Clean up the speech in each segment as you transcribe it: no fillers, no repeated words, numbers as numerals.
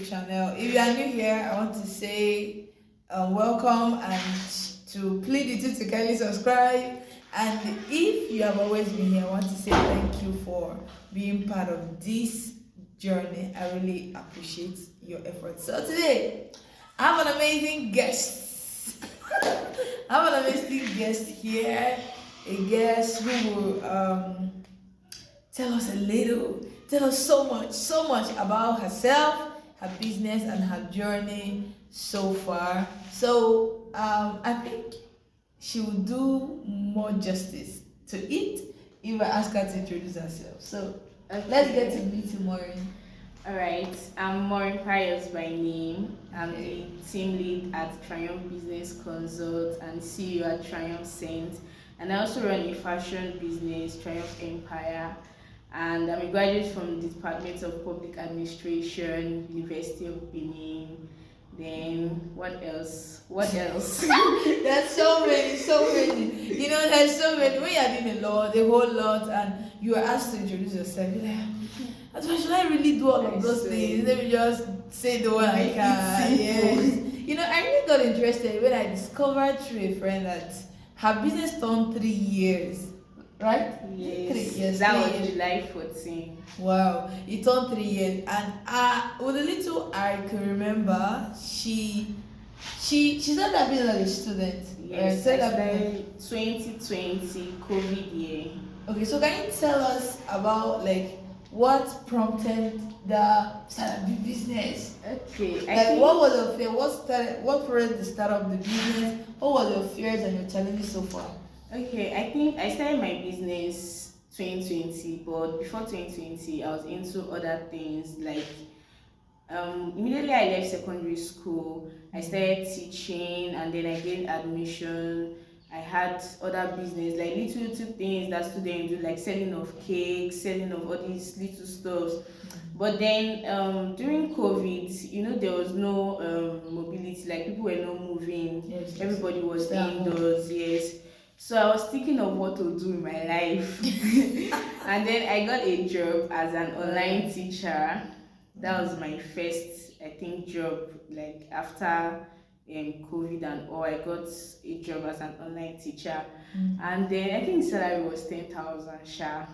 channel. If you are new here, I want to say welcome and to plead with you to kindly subscribe. And if you have always been here, I want to say thank you for being part of this journey. I really appreciate your efforts. So today, I have an amazing guest. I have an amazing guest here, a guest who will tell us tell us so much about herself, her business, and her journey so far. So I think she will do more justice to it if I ask her to introduce herself. So let's get to meet you, Maureen. Alright, I'm Maureen Pius by name. I'm the team lead at Triumph Business Consult and CEO at Triumph Saint. And I also run a fashion business, Triumph Empire. And I'm a graduate from the Department of Public Administration, University of Benin. Then what else? There's so many. You know, there's so many. When you're doing a whole lot, and you are asked to introduce yourself, you're like, why should I really do all of those things? Let me just say the one I can. Yes. You know, I really got interested when I discovered through a friend that her business turned 3 years. Right? Yes. 3 years. That was July 14. Wow, it turned 3 years, and with a little I can remember, she started that business as a student. Yes, I started 2020 COVID year. Okay, so can you tell us about like what prompted the start of the business? Okay, What was your fear? What prompted the start of the business? What were your fears and your challenges so far? Okay, I think I started my business 2020, but before 2020, I was into other things like immediately I left secondary school, I started teaching and then I gained admission. I had other business like little things that students do, like selling of cakes, selling of all these little stuffs. But then during COVID, you know, there was no mobility, like people were not moving. Yes. Everybody was indoors. Yes. So I was thinking of what to do in my life. And then I got a job as an online teacher. That was my first, I think, job, like after COVID and all. I got a job as an online teacher. And then I think the salary was 10,000 sha.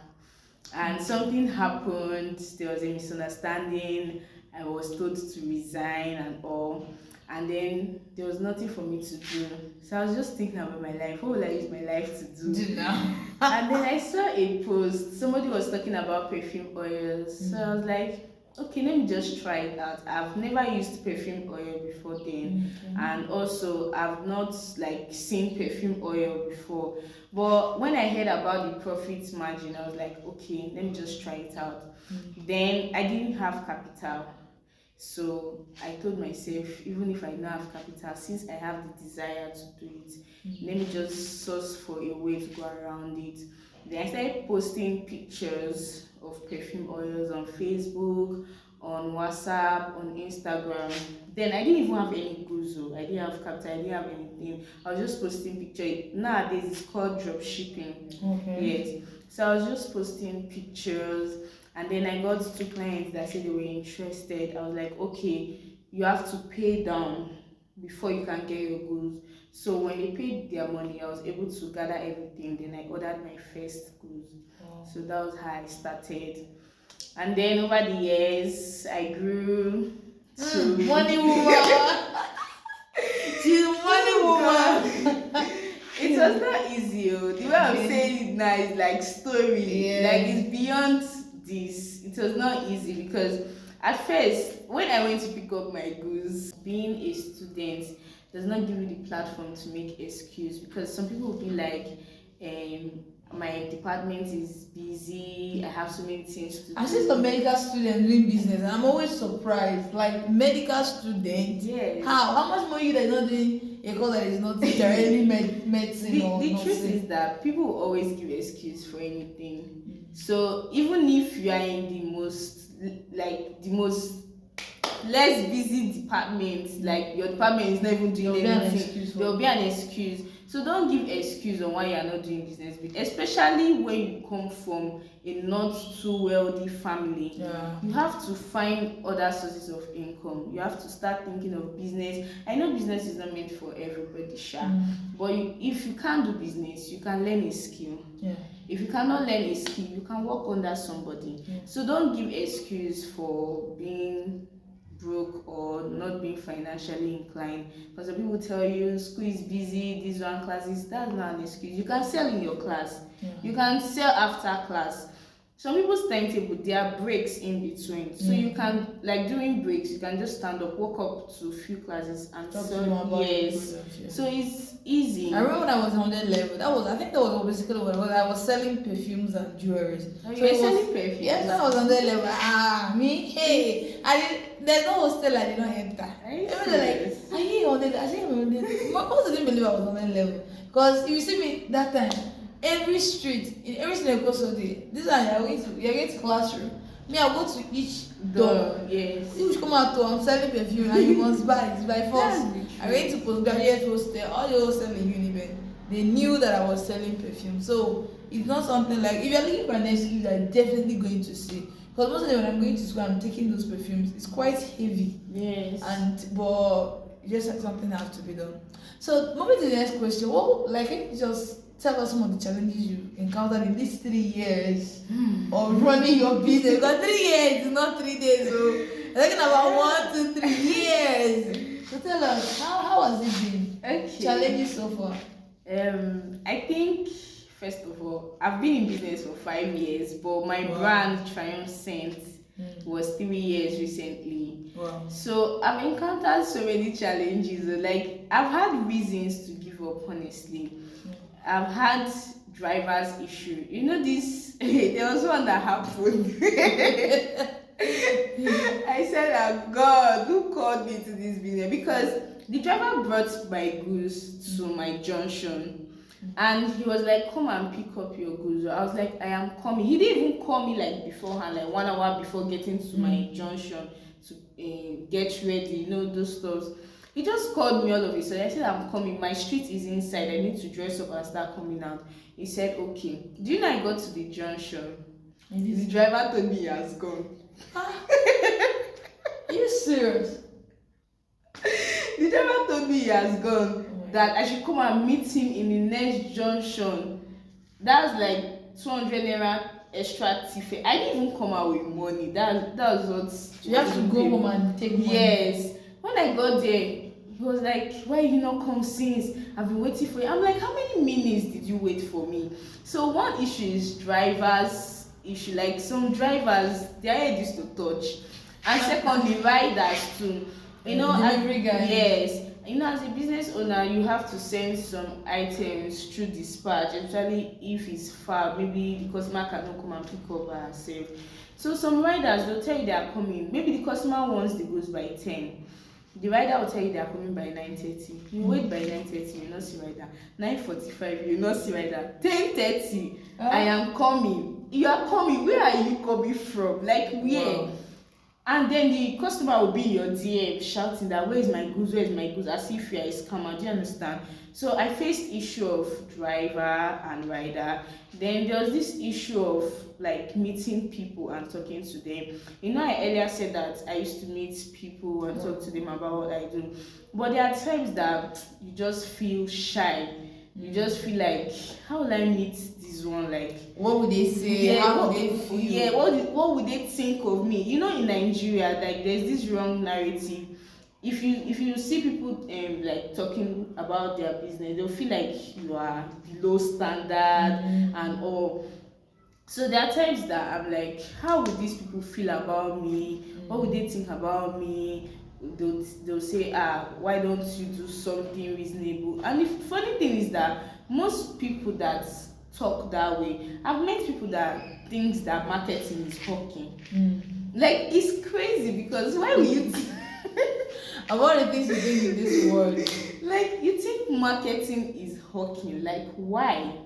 And something happened, there was a misunderstanding, I was told to resign and all. And then there was nothing for me to do, so I was just thinking about my life. What will I use my life to do now? And then I saw a post, somebody was talking about perfume oils. So I was like, okay, let me just try it out. I've never used perfume oil before then. And also I've not like seen perfume oil before, but when I heard about the profit margin, I was like, okay, let me just try it out. Then I didn't have capital. So I told myself, even if I don't have capital, since I have the desire to do it, let me just source for a way to go around it. Then I started posting pictures of perfume oils on Facebook, on WhatsApp, on Instagram. Then I didn't even have any guzo. I didn't have capital, I didn't have anything. I was just posting pictures. Nowadays it's called drop shipping. Okay. Yes. So I was just posting pictures. And then I got 2 clients that said they were interested. I was like, okay, you have to pay down before you can get your goods. So when they paid their money, I was able to gather everything. Then I ordered my first goods. So that was how I started. And then over the years, I grew to money woman. She's a money woman. It was not easy. The way I'm saying it now is like story. Yeah. Like it's beyond this. It was not easy because at first when I went to pick up my goods, being a student does not give you the platform to make excuse, because some people will be like, my department is busy, I have so many things to do. I see some medical students doing business and I'm always surprised. Like medical students, yes. How much more you that not doing a course that is not directly medicine or the truth nursing? is that people will always give excuse for anything. So even if you are in the most less busy department, like your department is not even doing anything, there will be an excuse. So don't give excuse on why you are not doing business, especially when you come from a not too wealthy family. Yeah. You have to find other sources of income. You have to start thinking of business. I know business is not meant for everybody, but if you can't do business, you can learn a skill. Yeah. If you cannot learn a skill, you can work under somebody. Yeah. So don't give excuse for being broke or not being financially inclined, because some people tell you school is busy, this one classes. That's not an excuse. You can sell in your class. You can sell after class. Some people's timetable, there are breaks in between, so you can, like during breaks, you can just stand up, walk up to a few classes and sell. Yes. So it's easy. I remember when I was on that level, I think that was basically what I was selling perfumes and jewelry. Oh, you were selling perfumes? Yes, I was on that level. Me, hey, there's no hostel I did not enter. Everyone like, are you on that? I think I'm on that. Most didn't believe I was on that level, because if you see me that time, every street, in every single course of the day, this one you're going to classroom. Me, I go to each door. Yes. You should come out to, I'm selling perfume and you must buy. It's by force. I went to postgraduate hostel, all the hostel in Uniben. They knew that I was selling perfume. So it's not something like, if you're looking for an excuse, I'm definitely going to see. Because most of the time when I'm going to school, I'm taking those perfumes. It's quite heavy. Yes. But just like something has to be done. So moving to the next question, what, like, can you just tell us some of the challenges you encountered in these 3 years of running your business? Because 3 years is not 3 days. So we're talking about 1 to 3 years. So tell us, how has it been? Okay. Challenges so far. I think first of all, I've been in business for 5 years, but my brand Triumph Scent was 3 years recently. Wow. So I've encountered so many challenges. Like, I've had reasons to give up, honestly. I've had driver's issue. You know this, there was one that happened. I said, oh God, who called me to this business? Because the driver brought my goods to my junction. And he was like, come and pick up your goods. I was like, I am coming. He didn't even call me like beforehand, like 1 hour before getting to my junction to get ready, you know, those stuff. He just called me all of a sudden. I said, I'm coming. My street is inside. I need to dress up and start coming out. He said, okay. Do you know I got to the junction? The driver told me he has gone. Are you serious? The driver told me he has gone. That I should come and meet him in the next junction. That's like 200 naira extra ticket. I didn't even come out with money. That was what. You have to go home and take money. Yes. When I got there, he was like, why you not come since? I've been waiting for you. I'm like, how many minutes did you wait for me? So one issue is drivers issue. Like, some drivers, their head used to touch. And secondly, riders too. You know, delivery guy. Yes. You know, as a business owner, you have to send some items through dispatch, especially if it's far. Maybe the customer cannot come and pick up by herself. So some riders, they'll tell you they are coming. Maybe the customer wants the goods by 10. The rider will tell you they are coming by 9:30. You wait by 9:30, you not see rider. 9:45, you not see rider. 10:30, I am coming. You are coming. Where are you coming from? Like, where? Wow. And then the customer will be in your DM shouting that, where is my goods, where is my goods, as if you are a scammer. Do you understand? So I faced issue of driver and rider. Then there was this issue of like meeting people and talking to them. You know, I earlier said that I used to meet people and talk to them about what I do. But there are times that you just feel shy. You just feel like, how will I meet this one? Like, what would they say? How would they feel? Yeah, what would they think of me? You know, in Nigeria, like, there's this wrong narrative. If you see people like talking about their business, they'll feel like you are below standard and all. So there are times that I'm like, how would these people feel about me? What would they think about me? They'll say, why don't you do something reasonable? And the funny thing is that most people that talk that way, I've met people that thinks that marketing is hawking. Like, it's crazy, because why will you of all the things you think in this world, like, you think marketing is hawking? Like, why?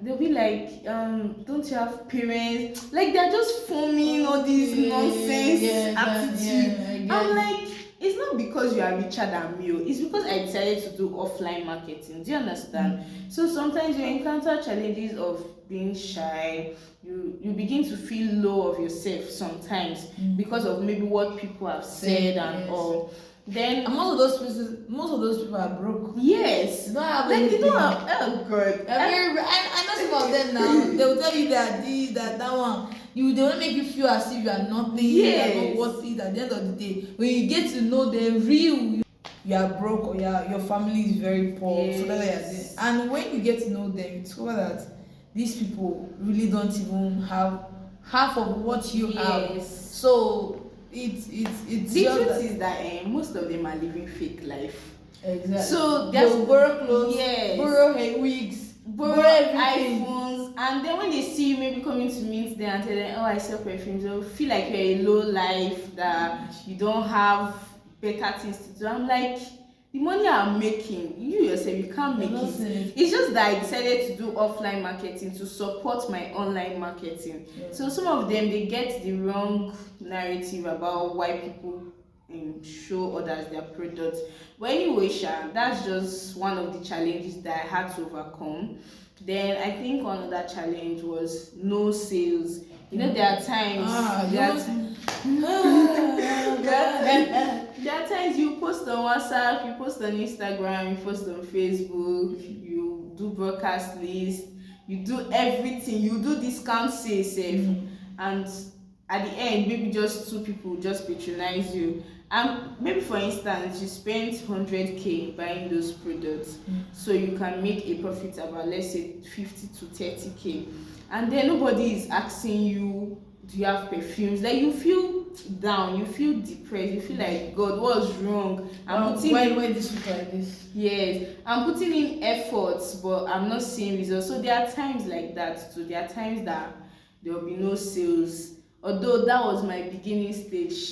They'll be like, don't you have parents? Like, they're just forming all these nonsense attitude. I'm like, is it's not because you are richer than me. It's because I decided to do offline marketing. Do you understand? So sometimes you encounter challenges of being shy. You begin to feel low of yourself sometimes because of maybe what people have said and all. Then And most of those people are broke. yes, They don't have like anything. they don't have. Oh God, I know some of them now. They will tell you that this, that one. They want to make you feel as if you are nothing. Yes. You are not worth it. At the end of the day, when you get to know them real, you are broke or your family is very poor. Yes. So that's why you're there. And when you get to know them, you discover that these people really don't even have half of what you have. Yes. So it's The just truth that, is that most of them are living fake life. exactly. So they'll borrow clothes, yes, borrow hair wigs, borrow everything. iPhones, and then when they see you maybe coming to meet them and tell them, oh, I sell perfumes, they'll feel like you're a low life, that you don't have better things to do. I'm like, the money I'm making, you yourself, you can't make it. It's just that I decided to do offline marketing to support my online marketing. Yeah. So some of them, they get the wrong narrative about why people show others their products. But anyway, that's just one of the challenges that I had to overcome. Then I think another challenge was no sales. You know, there are times there are times you post on WhatsApp, you post on Instagram, you post on Facebook, you do broadcast list, you do everything, you do discount sales, and at the end maybe just 2 people just patronize you. And maybe for instance you spent 100k buying those products, so you can make a profit about, let's say, 50 to 30k, and then nobody is asking you, do you have perfumes? Like, you feel down, you feel depressed, you feel like, God, what's wrong? Why this look like this? Yes, I'm putting in efforts, but I'm not seeing results. So there are times like that too. There are times that there will be no sales, although that was my beginning stage,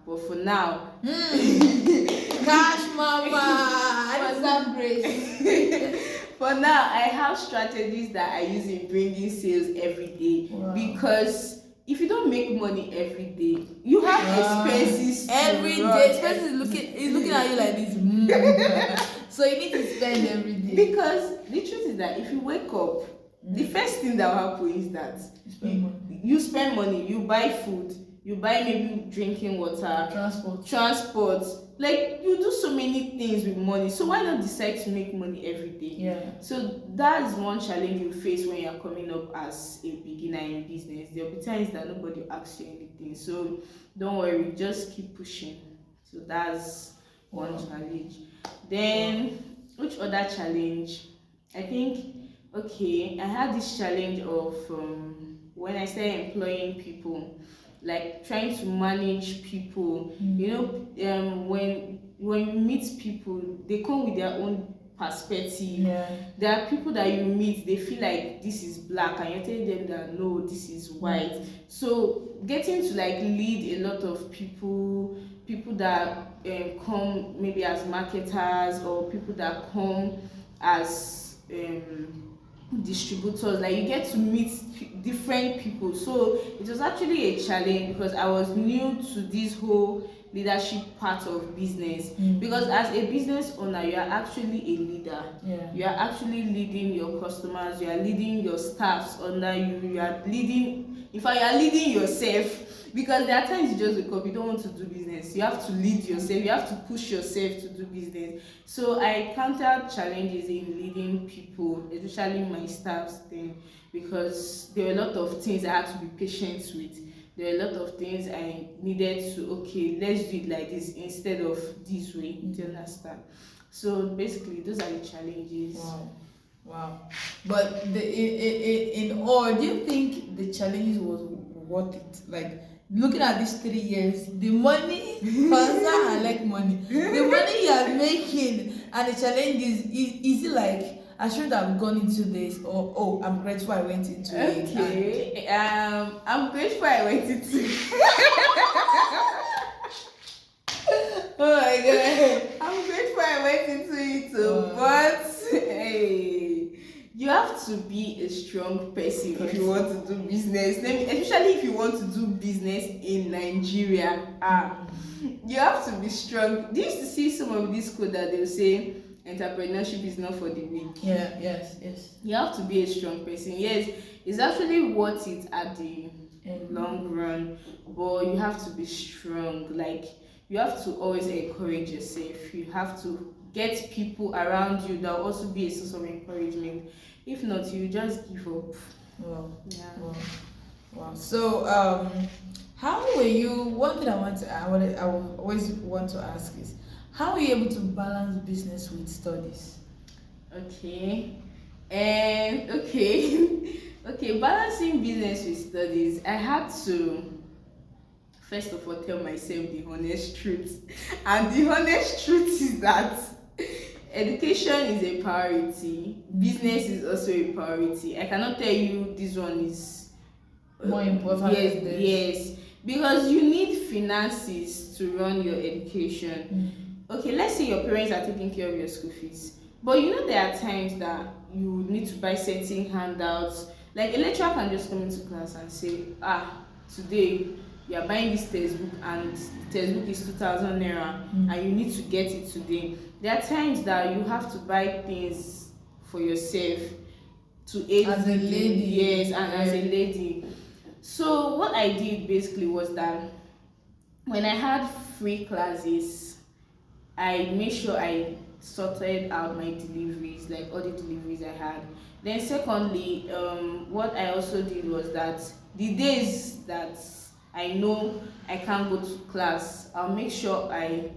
but for now, Cash mama, I deserve grace. for now, I have strategies that I use in bringing sales every day. Wow. Because if you don't make money every day, you have expenses every day. Expenses is looking at you like this. So you need to spend every day. Because the truth is that if you wake up, the first thing that will happen is that you spend money, you buy food, you buy maybe drinking water, transport. Like, you do so many things with money. So why not decide to make money every day? Yeah. So that is one challenge you face when you are coming up as a beginner in business. There will be times that nobody asks you anything. So don't worry, just keep pushing. So that's one challenge. Then which other challenge? I think, okay, I had this challenge of when I started employing people, like trying to manage people. You know, when you meet people, they come with their own perspective. Yeah. There are people that you meet, they feel like this is black, and you're telling them that no, this is white. So getting to like lead a lot of people that come maybe as marketers, or people that come as distributors, like you get to meet different people. So it was actually a challenge because I was new to this whole leadership part of business. Because as a business owner, you are actually a leader. You are actually leading your customers, you are leading your staffs under you, you are leading, in fact, you are leading yourself. Because there are times you just wake up, you don't want to do business, you have to lead yourself, you have to push yourself to do business. So I encountered challenges in leading people, especially my staffs then, because there were a lot of things I had to be patient with. There are a lot of things I needed to, okay, let's do it like this instead of this way. Do you understand? So basically, those are the challenges. Wow. But in all, do you think the challenges was worth it? Like, looking at these 3 years, the money, I like money. The money you are making and the challenge is it like, I should have gone into this, or oh, I'm grateful I went into it. Okay, I'm grateful I went into it. Oh my God. I'm grateful I went into it, but hey, You have to be a strong person if you want to do business. Especially if you want to do business in Nigeria. You have to be strong. Do you used to see some of these quotes that they'll say entrepreneurship is not for the weak? Yes. You have to be a strong person. Yes, it's actually worth it at the long run, but you have to be strong. Like, you have to always encourage yourself. You have to get people around you that will also be a source of encouragement. If not, you just give up. Wow. Yeah. Wow. So how were you, one thing I always want to ask is, how were you able to balance business with studies? Okay. And okay, balancing business with studies, I had to first of all tell myself the honest truth. And the honest truth is that education is a priority, business is also a priority. I cannot tell you this one is More important than this. Yes, because you need finances to run your education. Okay, let's say your parents are taking care of your school fees, but you know there are times that you need to buy certain handouts. Like, a lecturer can just come into class and say, today you are buying this textbook and the textbook is 2,000 naira and you need to get it today. There are times that you have to buy things for yourself to aid as a lady. Yes, and as a lady. So what I did basically was that when I had free classes, I made sure I sorted out my deliveries, like all the deliveries I had. Then secondly, what I also did was that the days that I know I can't go to class, I'll make sure I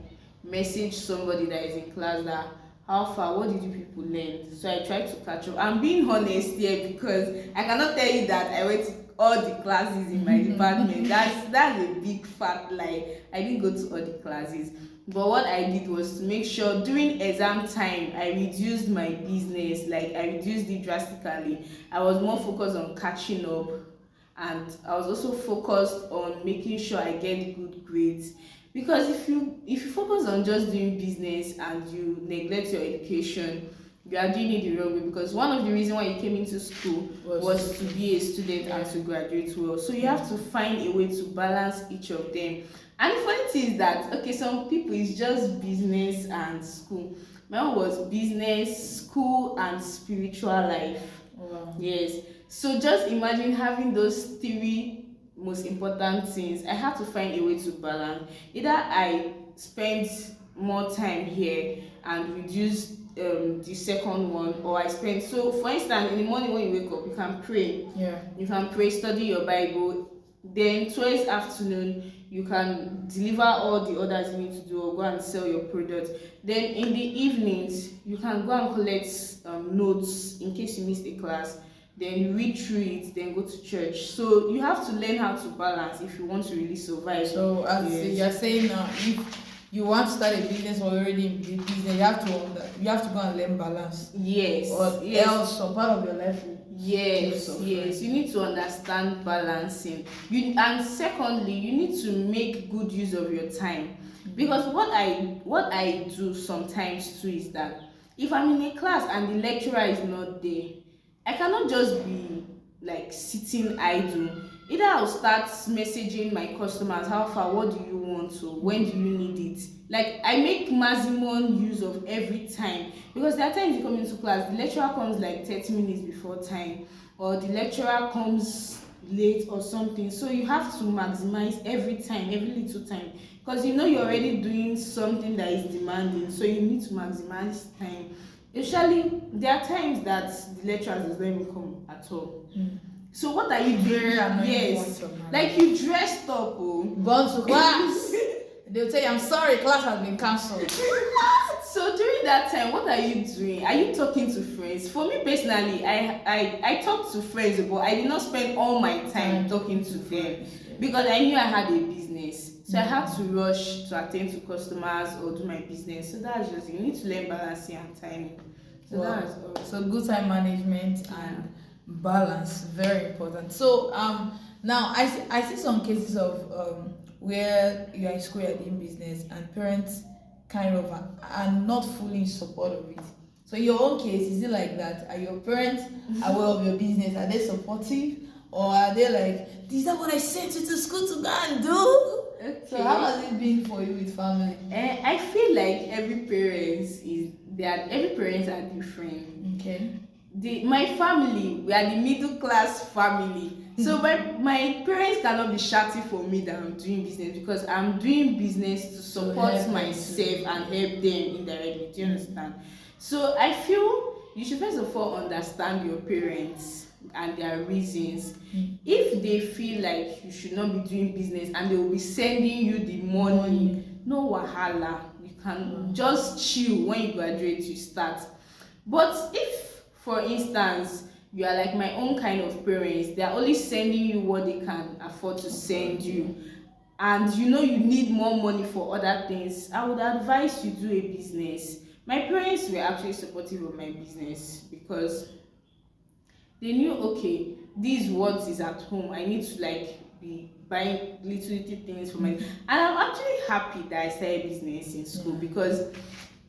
message somebody that is in class that, how far, what did you people learn? So I try to catch up. I'm being honest here because I cannot tell you that I went to all the classes in my department. That's a big fat lie. I didn't go to all the classes. But what I did was to make sure during exam time I reduced my business, like I reduced it drastically. I was more focused on catching up, and I was also focused on making sure I get good grades. Because if you focus on just doing business and you neglect your education, you are doing it the wrong way. Because one of the reasons why you came into school was to be a student and to graduate well. So you have to find a way to balance each of them. And the funny thing is that, okay, some people it's just business and school. Mine was business, school, and spiritual life. Wow. Yes. So just imagine having those three most important things. I have to find a way to balance. Either I spend more time here and reduce the second one, or I spend, so for instance, in the morning when you wake up, you can pray. You can pray, study your Bible. Then towards afternoon you can deliver all the orders you need to do or go and sell your product. Then in the evenings you can go and collect notes in case you missed a class. Then you read through it, then go to church. So you have to learn how to balance if you want to really survive. So as you're saying now, if you want to start a business or already in business, you have to go and learn balance. Yes. Or else some part of your life will. Yes, you need to understand balancing. And secondly, you need to make good use of your time. Because what I do sometimes too is that if I'm in a class and the lecturer is not there, I cannot just be like sitting idle. Either I'll start messaging my customers, how far, what do you want, so when do you need it? Like, I make maximum use of every time, because there are times you come into class, the lecturer comes like 30 minutes before time, or the lecturer comes late or something. So you have to maximize every time, every little time, because you know you're already doing something that is demanding, so you need to maximize time. Usually there are times that the lecturers does not even come at all. So what are you doing? Yes, like you dressed up, gone to class. They'll tell you, I'm sorry, class has been cancelled. So during that time, what are you doing? Are you talking to friends? For me personally, I talk to friends, but I did not spend all my time talking to them, because I knew I had a business. So I had to rush to attend to customers or do my business. So that's just, you need to learn balancing and timing. So that's all. So good time management and balance, very important. So now I see some cases of where you are in school, you're doing business, and parents kind of are not fully in support of it. So in your own case, is it like that? Are your parents aware of your business? Are they supportive? Or are they like, is that what I sent you to school to go and do? Okay. So how has it been for you with family? I feel like every parents are different. Okay. My family, we are the middle class family. So my parents cannot be shouting for me that I'm doing business, because I'm doing business to support help them myself and help them indirectly. Do you understand? So I feel you should first of all understand your parents and their reasons. If they feel like you should not be doing business and they will be sending you the money, no wahala, you can just chill. When you graduate, you start. But if, for instance, you are like my own kind of parents, they are only sending you what they can afford to send you, and you know you need more money for other things, I would advise you do a business. My parents were actually supportive of my business because they knew, okay, this is what is at home. I need to like be buying little things for my, and I'm actually happy that I started business in school, because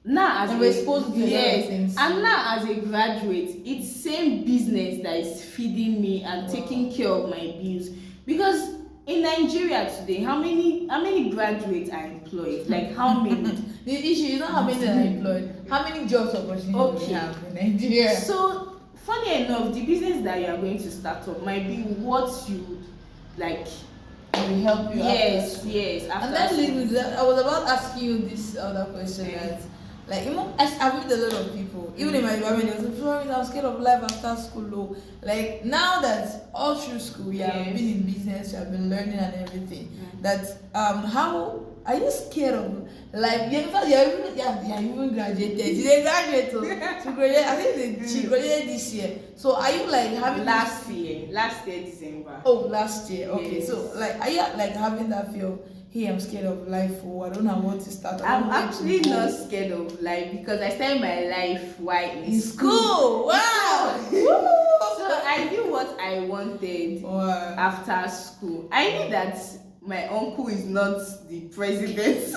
now as and now as a graduate, it's same business that is feeding me and taking care of my bills. Because in Nigeria today, how many graduates are employed? Like how many? The issue is not how many are employed, how many jobs opportunities we have in Nigeria. So funny enough, the business that you are going to start up might be what you would like. Will help you. Yes. And that leads me to that. I was about asking you this other question. That, like, you know, I've met a lot of people, even in my environment, they was like, Florence, I'm scared of life after school. Though. Like, now that all through school, you have been in business, you have been learning and everything, that, how are you scared of life? In fact, you're even graduated. She's a graduate, so she graduated, I think she graduated this year. So, are you like having last year December? Oh, last year. Okay, yes. So like, are you like having that feel? Hey, I'm scared of life. Oh, I don't know what to start. I'm actually not scared of life, because I started my life while in school. Wow! So I knew what I wanted after school. I knew that my uncle is not the president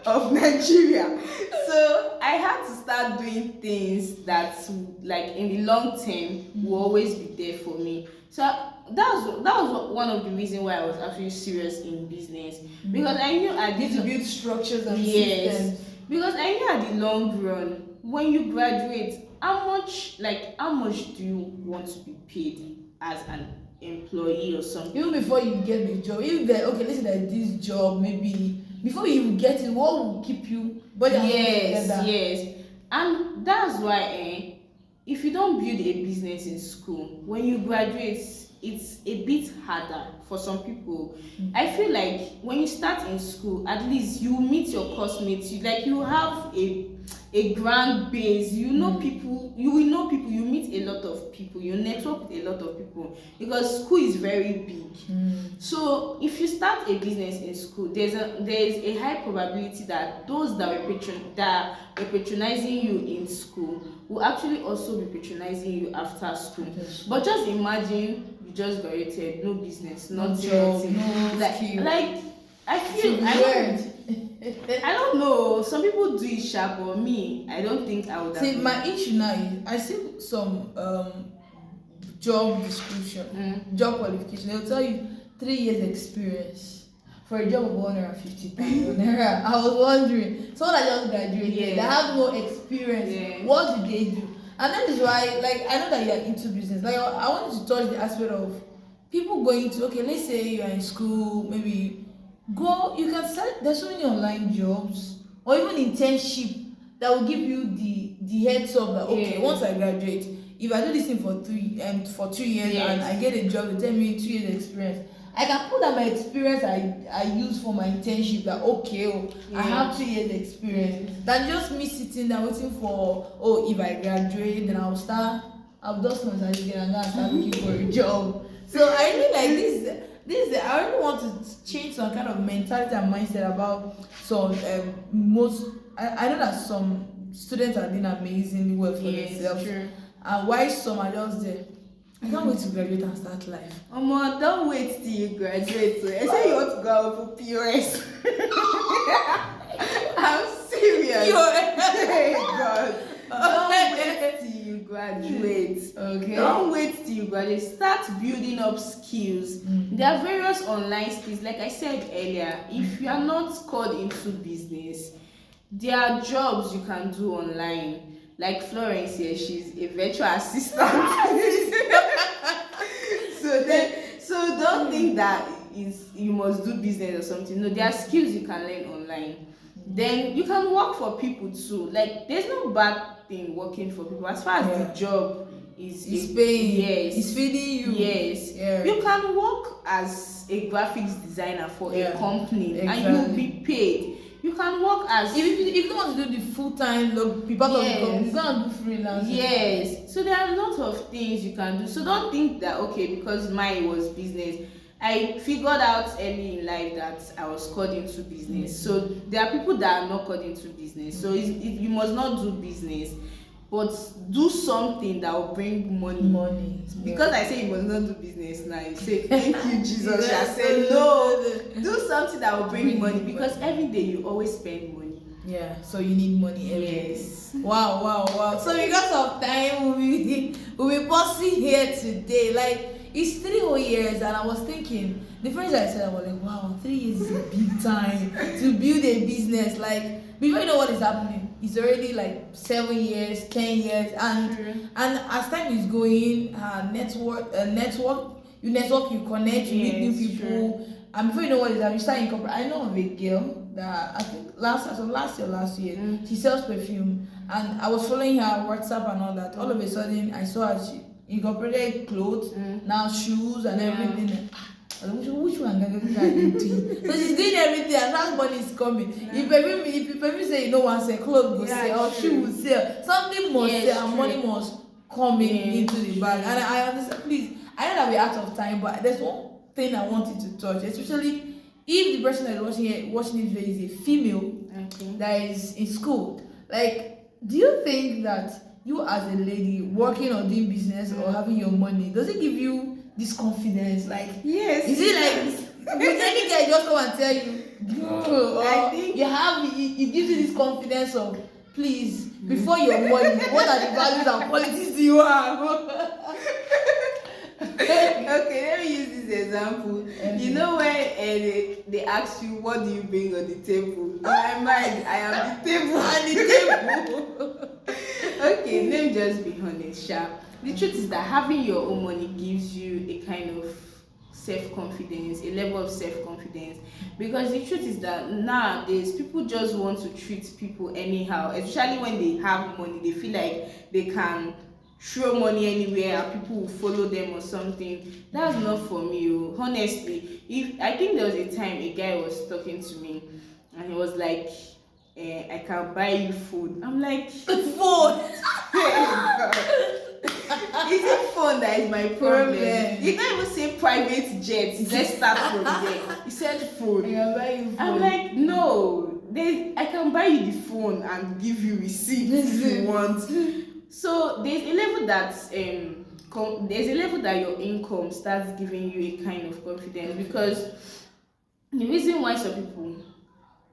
of Nigeria. So I had to start doing things that, like, in the long term, will always be there for me. So that was one of the reasons why I was actually serious in business, because I knew I need to build structures and systems. Because I knew at the long run, when you graduate, how much do you want to be paid as an employee or something? Even before you get the job, if there, okay, let's say that this job, maybe before you get it, what will keep you? Yes, and that's why if you don't build a business in school, when you graduate, it's a bit harder for some people. I feel like when you start in school, at least you meet your classmates, you have a grand base, you know people, you will know people, you meet a lot of people, you network with a lot of people, because school is very big. So if you start a business in school, there's a high probability that those that were patronizing you in school will actually also be patronizing you after school. But just imagine you just graduated, no business, no job, like I feel I don't know. Some people do it sharp, but me, I don't think I would. See, my issue now is I see some job description, job qualification. They'll tell you 3 years experience for a job of 150,000 naira. I was wondering, someone that just graduated, they have no experience. What do they do? And that is why, like, I know that you are into business. Like, I want to touch the aspect of people going to, okay, let's say you are in school, maybe you can start, there's so many online jobs or even internship that will give you the heads up that, okay, once I graduate, if I do this thing for 2 years and I get a job, they tell me 2 years experience, I can put that my experience I use for my internship, that I have 2 years experience, than just me sitting there waiting for, if I graduate, then I'll dust my certificate and then start looking for a job. So I really like this. I really want to change some kind of mentality and mindset about some I know that some students are doing amazingly well for themselves, and why some are just there. I can't wait to graduate and start life. Don't wait till you graduate. I say you want to go for POS. I'm serious. POS. Hey God. Don't wait till you graduate. Okay. Don't wait till you graduate. Start building up skills. There are various online skills. Like I said earlier, if you are not called into business, there are jobs you can do online. Like Florence here, she's a virtual assistant. So don't think that is you must do business or something. No, there are skills you can learn online. Then you can work for people too. Like there's no bad thing working for people as far as the job is paying. Yes, it's feeding you. Yes, you can work as a graphics designer for a company and you'll be paid. You can work as if you don't want to do the full-time be part of the company, you can do freelance. Yes, so there are a lot of things you can do. So don't think that okay, because mine was business, I figured out early in life that I was called into business. So there are people that are not called into business. So you must not do business, but do something that will bring money. Because I say you must not do business now, you say thank you Jesus. I say no, do something that will bring money, because every day you always spend money. Yeah, so you need money every day. Wow. So because of time, we'll be pausing here today. Like, it's 3 whole years, and I was thinking, the first I said, I was like, wow, 3 years is a big time to build a business. Like, before you know what is happening, it's already like 7 years, 10 years, and as time is going, you connect, you meet new people, and before you know what is happening, you start incorporating. I know of a girl that I think last year, she sells perfume, and I was following her on WhatsApp and all that. All of a sudden, I saw her, she incorporated clothes, now shoes and everything. Which one can you do? So she's doing everything, and that money is coming. If perfume say you know one say clothes go sell, or shoe will sell, something must sell, and money must come into the bag. And I understand. Please, I know that we're out of time, but there's one thing I wanted to touch, especially if the person that is watching this video is a female that is in school. Like, do you think that you as a lady working or doing business or having your money, does it give you this confidence? Like, yes, is it like would any guy just come and tell you, or I think it gives you this confidence of, please, before your money, what are the values and qualities do you have? Okay, let me use this example. You know when they ask you what do you bring on the table? In my mind, I am the table. And the table. Okay, let me just be honest, Sha. The truth is that having your own money gives you a kind of self-confidence, a level of self-confidence, because the truth is that nowadays people just want to treat people anyhow, especially when they have money. They feel like they can throw money anywhere and people will follow them or something. That's not for me. Honestly, if I think there was a time a guy was talking to me and he was like, I can buy you food. I'm like, food? Is it phone that is my problem? You can't even say private jets. Let's start from there. He said phone. I can buy you food. I'm like, no, I can buy you the phone and give you receipt if you want. So there's a level that your income starts giving you a kind of confidence, because the reason why some people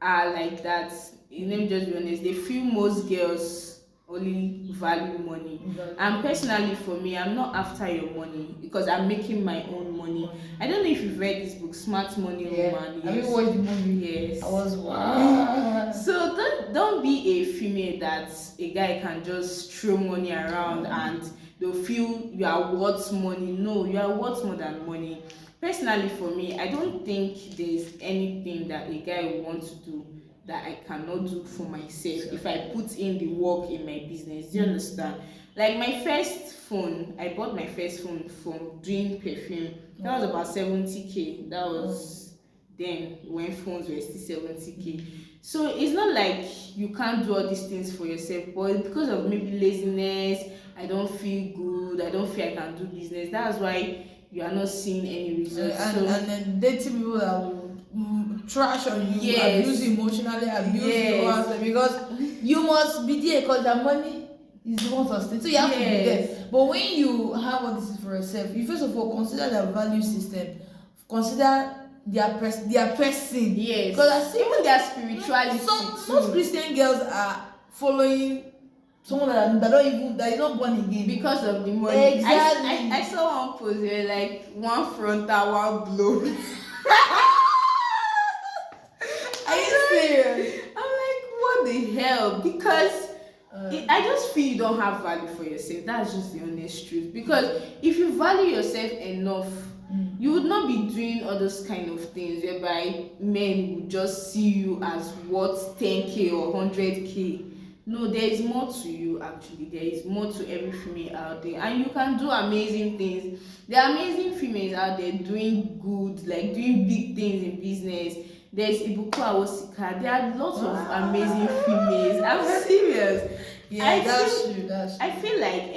are like that, let me just be honest, they feel most girls only value money. And personally for me, I'm not after your money because I'm making my own money. I don't know if you've read this book, Smart Money Woman. Have you watched the movie? Yes. I was wow. So don't be a female that a guy can just throw money around and they'll feel you are worth money. No, you are worth more than money. Personally for me, I don't think there's anything that a guy will want to do that I cannot do for myself if I put in the work in my business. Do you understand? Like my first phone, I bought my first phone from doing perfume. That was about 70k. That was then when phones were still 70k. So it's not like you can't do all these things for yourself, but because of maybe laziness, I don't feel good, I don't feel I can do business. That's why you are not seeing any results. And then dating people that will trash on you, abuse you emotionally, abuse you also, because you must be there because the money is what sustains. So you have to be there. But when you have all this for yourself, you first of all consider their value system, consider their person. Yes. Because even their spirituality. Most Christian girls are following someone that is not born again. Because of the money. Exactly. I saw one post where like one frontal, one blow. Are you serious? I'm like, what the hell? Because I just feel you don't have value for yourself. That's just the honest truth. Because if you value yourself enough, you would not be doing all those kind of things whereby men would just see you as worth 10k or 100k. No, there is more to you actually. There is more to every female out there, and you can do amazing things. There are amazing females out there doing good, like doing big things in business. There's Ibuku Awosika. There are lots of amazing females. I'm serious. Yeah, that's true. I feel like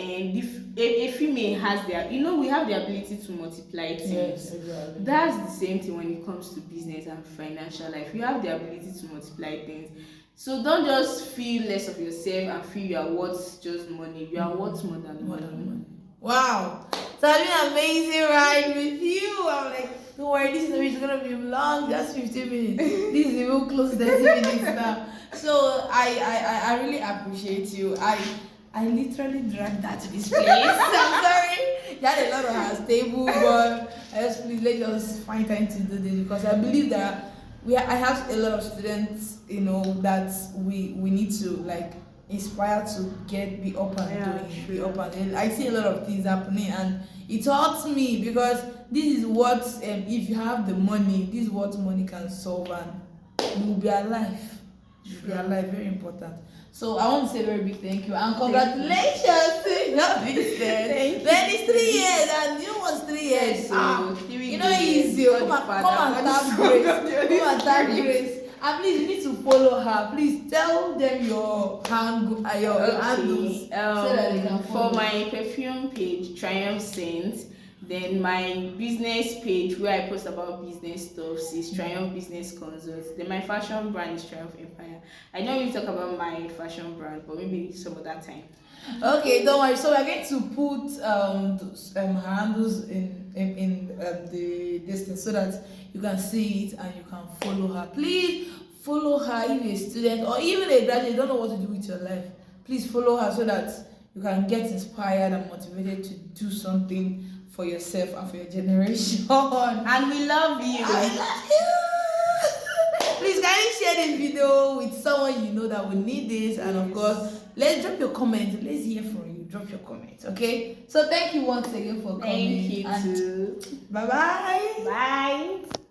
a female has we have the ability to multiply things. Yes, exactly. That's the same thing when it comes to business and financial life. You have the ability to multiply things. So don't just feel less of yourself and feel you are worth just money. You are worth more than money. Wow. So it's been an amazing ride with you. I'm like, don't worry, this is gonna be long, just 15 minutes. This is even close to 30 minutes now. So I really appreciate you. I literally dragged that to this place. I'm sorry. You had a lot on our table, but let's just find time to do this, because I believe that I have a lot of students, that we need to like inspire to be up and doing, be up and doing. I see a lot of things happening, and it hurts me, because this is what if you have the money, this is what money can solve, and you will be alive. You will be alive, very important. So I want to say a very big thank you and congratulations to your business. Then it's 3 years, and you know what's 3 years? Easy. Come and tap Grace. Come and tap Grace. And please, you need to follow her. Please tell them your handles so that they can follow. For my perfume page, Triumph Scent. Then my business page where I post about business stuff is Triumph Business Consults. Then my fashion brand is Triumph Empire. I don't really talk about my fashion brand, but maybe some other time. Okay, don't worry. So we're going to put handles in the distance so that you can see it and you can follow her. Please follow her if you're a student or even a graduate, you don't know what to do with your life. Please follow her so that you can get inspired and motivated to do something for yourself and for your generation. And we love you. I love you. Please kindly share this video with someone you know that will need this, and of course, let's drop your comments. Let's hear from you. Drop your comments, okay? So thank you once again for coming. Thank you too. Bye bye. Bye.